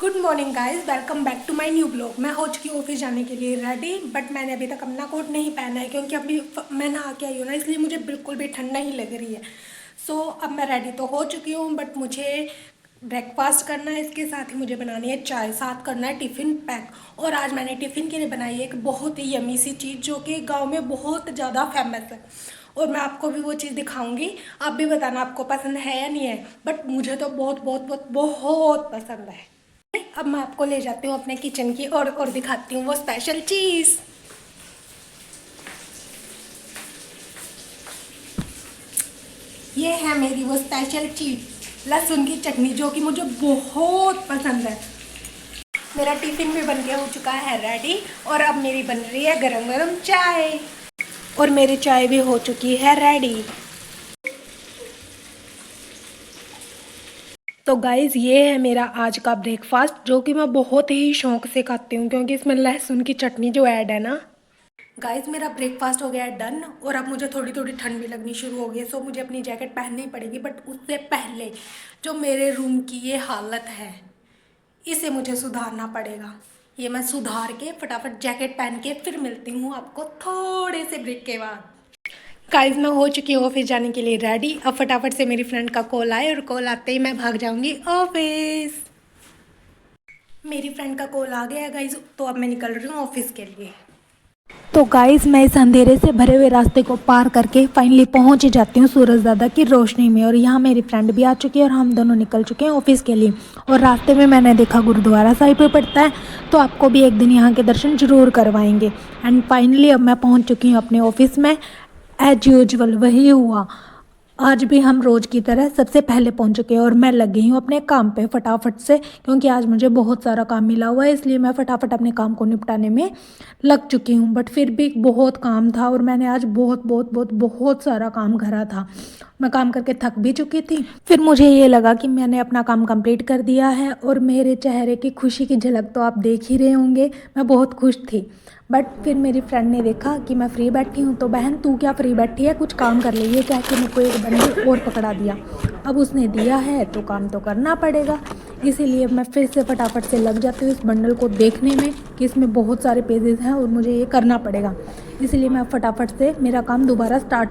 Good morning guys, welcome back to my new blog. मैं हो चुकी हूँ ऑफिस जाने के लिए रेडी, बट मैंने अभी तक अपना कोट नहीं पहना है क्योंकि अभी मैं नहा के आई हूँ ना, इसलिए मुझे बिल्कुल भी ठंड नहीं लग रही है। सो अब मैं रेडी तो हो चुकी हूँ, बट मुझे ब्रेकफास्ट करना है, इसके साथ ही मुझे बनानी है चाय, साथ करना है टिफ़िन पैक। और आज मैंने टिफ़िन के लिए बनाई है एक बहुत ही यमी सी चीज़ जो कि गाँव में बहुत ज़्यादा फेमस है, और मैं आपको भी वो चीज़ दिखाऊंगी। आप भी बताना आपको पसंद है या नहीं है, बट मुझे तो बहुत बहुत बहुत बहुत पसंद है। अब मैं आपको ले जाती हूँ अपने किचन की और दिखाती हूँ वो स्पेशल चीज़। ये है मेरी वो स्पेशल चीज़, लहसुन की चटनी, जो कि मुझे बहुत पसंद है। मेरा टिफ़िन भी बन के हो चुका है रेडी, और अब मेरी बन रही है गरम गरम चाय, और मेरी चाय भी हो चुकी है रेडी। तो गाइज़, ये है मेरा आज का ब्रेकफास्ट, जो कि मैं बहुत ही शौक से खाती हूँ क्योंकि इसमें लहसुन की चटनी जो ऐड है ना। गाइस, मेरा ब्रेकफास्ट हो गया है डन, और अब मुझे थोड़ी थोड़ी ठंड भी लगनी शुरू हो गई है। सो मुझे अपनी जैकेट पहननी पड़ेगी, बट उससे पहले जो मेरे रूम की ये हालत है, इसे मुझे सुधारना पड़ेगा। ये मैं सुधार के फटाफट जैकेट पहन के फिर मिलती हूँ आपको थोड़े से ब्रेक के बाद। गाइस, मैं हो चुकी हूँ ऑफिस जाने के लिए रेडी। अब फटाफट से मेरी फ्रेंड का कॉल आए, और कॉल आते ही मैं भाग जाऊँगी ऑफिस। मेरी फ्रेंड का कॉल आ गया है गाइस, तो अब मैं निकल रही हूँ ऑफिस के लिए। तो गाइस, मैं इस अंधेरे से भरे हुए रास्ते को पार करके फाइनली पहुंच ही जाती हूँ सूरजदादा की रोशनी में, और यहाँ मेरी फ्रेंड भी आ चुकी है और हम दोनों निकल चुके हैं ऑफिस के लिए। और रास्ते में मैंने देखा गुरुद्वारा साहिब पे पड़ता है, तो आपको भी एक दिन यहाँ के दर्शन जरूर करवाएंगे। एंड फाइनली अब मैं पहुँच चुकी हूँ अपने ऑफिस में। एज यूजल वही हुआ, आज भी हम रोज़ की तरह सबसे पहले पहुंच चुके हैं, और मैं लग गई हूँ अपने काम पे फटाफट से, क्योंकि आज मुझे बहुत सारा काम मिला हुआ है, इसलिए मैं फटाफट अपने काम को निपटाने में लग चुकी हूँ। बट फिर भी बहुत काम था, और मैंने आज बहुत बहुत बहुत बहुत सारा काम करा था। मैं काम करके थक भी चुकी थी। फिर मुझे ये लगा कि मैंने अपना काम कंप्लीट कर दिया है, और मेरे चेहरे की खुशी की झलक तो आप देख ही रहे होंगे। मैं बहुत खुश थी। बट फिर मेरी फ्रेंड ने देखा कि मैं फ्री बैठी हूँ, तो बहन तू क्या फ्री बैठी है, कुछ काम कर लीजिए, क्या कि मेरे को एक बंडल और पकड़ा दिया। अब उसने दिया है तो काम तो करना पड़ेगा, इसीलिए मैं फिर से फटाफट से लग जाती हूँ इस बंडल को देखने में कि इसमें बहुत सारे पेजेस हैं और मुझे ये करना पड़ेगा। इसीलिए मैं फटाफट से मेरा काम दोबारा स्टार्ट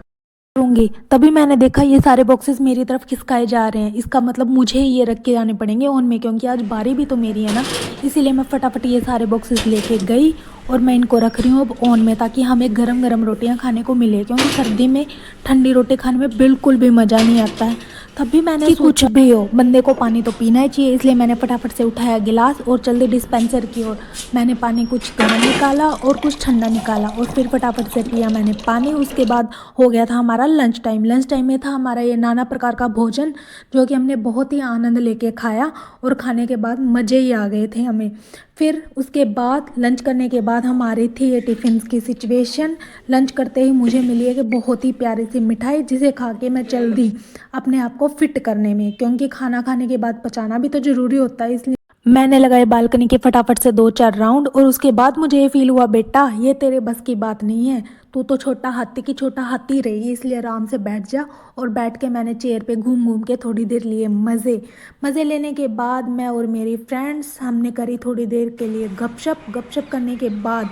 करूँगी। तभी मैंने देखा ये सारे बॉक्सेस मेरी तरफ खिसकाए जा रहे हैं, इसका मतलब मुझे ही ये रख के जाने पड़ेंगे ऑन में, क्योंकि आज बारी भी तो मेरी है ना। इसीलिए मैं फटाफट ये सारे बॉक्सेस लेके गई, और मैं इनको रख रही हूँ अब ऑन में, ताकि हमें गरम गरम रोटियां खाने को मिले, क्योंकि सर्दी में ठंडी रोटी खाने में बिल्कुल भी मज़ा नहीं आता है। तब भी मैंने कि कुछ भी हो, बंदे को पानी तो पीना ही चाहिए, इसलिए मैंने फटाफट से उठाया गिलास और जल्दी डिस्पेंसर की ओर। मैंने पानी कुछ गर्म निकाला और कुछ ठंडा निकाला, और फिर फटाफट से पिया मैंने पानी। उसके बाद हो गया था हमारा लंच टाइम। लंच टाइम में था हमारा ये नाना प्रकार का भोजन, जो कि हमने बहुत ही आनंद लेके खाया, और खाने के बाद मज़े ही आ गए थे हमें। फिर उसके बाद लंच करने के बाद हमारी थी ये टिफ़िन की सिचुएशन। लंच करते ही मुझे मिली है कि बहुत ही प्यारी सी मिठाई, जिसे खा के मैं चल दी अपने आप को फिट करने में, क्योंकि खाना खाने के बाद पचाना भी तो ज़रूरी होता है। इसलिए मैंने लगाए बालकनी के फटाफट से 2-4 राउंड, और उसके बाद मुझे ये फील हुआ, बेटा ये तेरे बस की बात नहीं है, तू तो छोटा हाथी की छोटा हाथी रही, इसलिए आराम से बैठ जा। और बैठ के मैंने चेयर पे घूम घूम के थोड़ी देर लिए मज़े लेने के बाद मैं और मेरी फ्रेंड्स हमने करी थोड़ी देर के लिए गपशप करने के बाद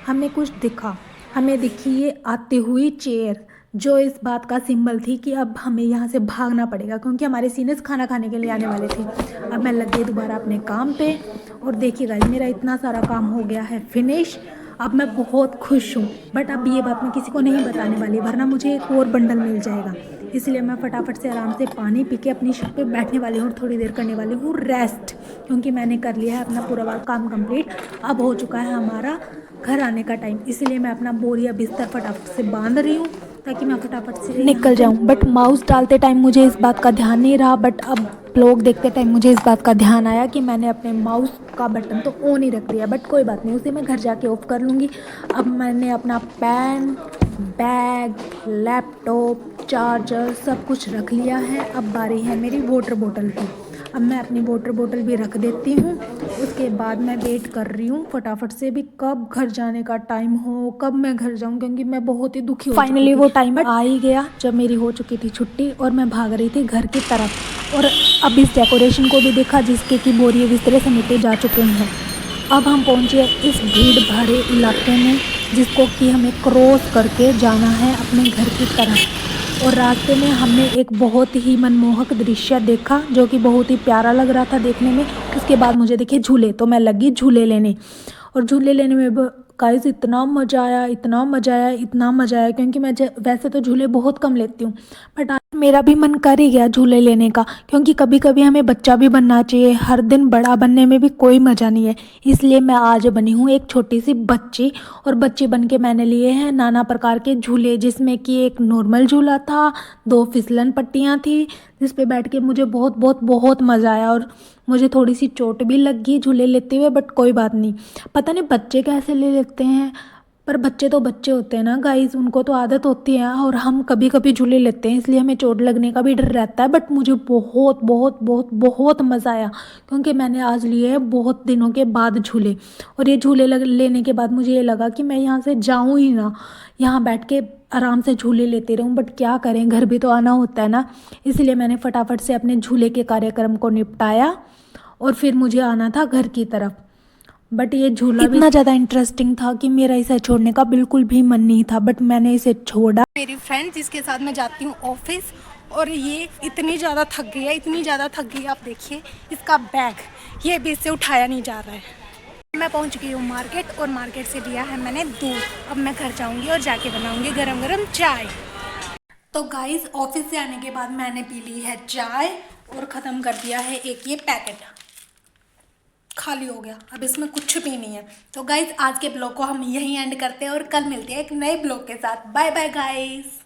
हमें कुछ दिखा। हमें दिखी ये आती हुई चेयर, जो इस बात का सिंबल थी कि अब हमें यहाँ से भागना पड़ेगा, क्योंकि हमारे सीनियर्स खाना खाने के लिए आने वाले थे। अब मैं लग गई दोबारा अपने काम पे, और देखिए गाइस, मेरा इतना सारा काम हो गया है फिनिश। अब मैं बहुत खुश हूँ, बट अब ये बात मैं किसी को नहीं बताने वाली, वरना मुझे एक और बंडल मिल जाएगा। इसलिए मैं फटाफट से आराम से पानी पी के अपनी शिफ्ट पे बैठने वाली हूँ, और थोड़ी देर करने वाली हूँ रेस्ट, क्योंकि मैंने कर लिया है अपना पूरा काम कंप्लीट। अब हो चुका है हमारा घर आने का टाइम, इसलिए मैं अपना बोरिया बिस्तर फटाफट से बांध रही हूँ, ताकि मैं फटाफट से निकल जाऊँ। बट माउस डालते टाइम मुझे इस बात का ध्यान नहीं रहा, बट अब ब्लॉग देखते टाइम मुझे इस बात का ध्यान आया कि मैंने अपने माउस का बटन तो ऑन ही रख दिया। बट कोई बात नहीं, उसे मैं घर जाके ऑफ कर लूँगी। अब मैंने अपना पेन, बैग, लैपटॉप, चार्जर सब कुछ रख लिया है। अब बारी है मेरी वाटर बोतल की। अब मैं अपनी वाटर बोतल भी रख देती हूँ। उसके बाद मैं वेट कर रही हूँ फटाफट से भी कब घर जाने का टाइम हो, कब मैं घर जाऊँ, क्योंकि मैं बहुत ही दुखी हूँ। फाइनली वो टाइम आ ही गया जब मेरी हो चुकी थी छुट्टी, और मैं भाग रही थी घर की तरफ। और अब इस डेकोरेशन को भी देखा जिसके कि बोरिए बिस्तरे समेटे जा चुके हैं। अब हम पहुँचे इस भीड़ भाड़े इलाके में जिसको कि हमें क्रॉस करके जाना है अपने घर की तरफ। और रास्ते में हमने एक बहुत ही मनमोहक दृश्य देखा जो कि बहुत ही प्यारा लग रहा था देखने में। उसके बाद मुझे देखे झूले, तो मैं लगी झूले लेने। और झूले लेने में गाइस इतना मज़ा आया, इतना मज़ा आया, इतना मज़ा आया, क्योंकि मैं वैसे तो झूले बहुत कम लेती हूँ, बट आज मेरा भी मन कर ही गया झूले लेने का, क्योंकि कभी कभी हमें बच्चा भी बनना चाहिए। हर दिन बड़ा बनने में भी कोई मज़ा नहीं है। इसलिए मैं आज बनी हूँ एक छोटी सी बच्ची, और बच्ची बन के मैंने लिए हैं नाना प्रकार के झूले, जिसमें कि एक नॉर्मल झूला था, 2 फिसलन पट्टियाँ थी जिस पे बैठ के मुझे बहुत बहुत बहुत मज़ा आया। और मुझे थोड़ी सी चोट भी लग गई झूले लेते हुए, बट कोई बात नहीं। पता नहीं बच्चे कैसे ले लेते हैं, पर बच्चे तो बच्चे होते हैं ना गाइस, उनको तो आदत होती है। और हम कभी कभी झूले लेते हैं इसलिए हमें चोट लगने का भी डर रहता है। बट मुझे बहुत बहुत बहुत बहुत मज़ा आया, क्योंकि मैंने आज लिए हैं बहुत दिनों के बाद झूले। और ये झूले लेने के बाद मुझे ये लगा कि मैं यहाँ से जाऊँ ही ना, यहाँ बैठ के आराम से झूले लेते रहूँ। बट क्या करें, घर भी तो आना होता है ना, इसलिए मैंने फटाफट से अपने झूले के कार्यक्रम को निपटाया और फिर मुझे आना था घर की तरफ। बट ये झूला भी इतना ज़्यादा इंटरेस्टिंग था कि मेरा इसे छोड़ने का बिल्कुल भी मन नहीं था, बट मैंने इसे छोड़ा। मेरी फ्रेंड जिसके साथ मैं जाती हूँ ऑफिस, और ये इतनी ज़्यादा थक गई है, इतनी ज़्यादा थक गई है, आप देखिए इसका बैग ये भी इससे उठाया नहीं जा रहा है। मैं पहुँच गई हूँ मार्केट, और मार्केट से लिया है मैंने दूध। अब मैं घर जाऊँगी और जाके बनाऊँगी गरम गरम चाय। तो गाइस ऑफिस से आने के बाद मैंने पी ली है चाय और ख़त्म कर दिया है एक ये पैकेट, खाली हो गया, अब इसमें कुछ भी नहीं है। तो गाइस आज के ब्लॉग को हम यहीं एंड करते हैं और कल मिलते हैं एक नए ब्लॉग के साथ। Bye bye guys.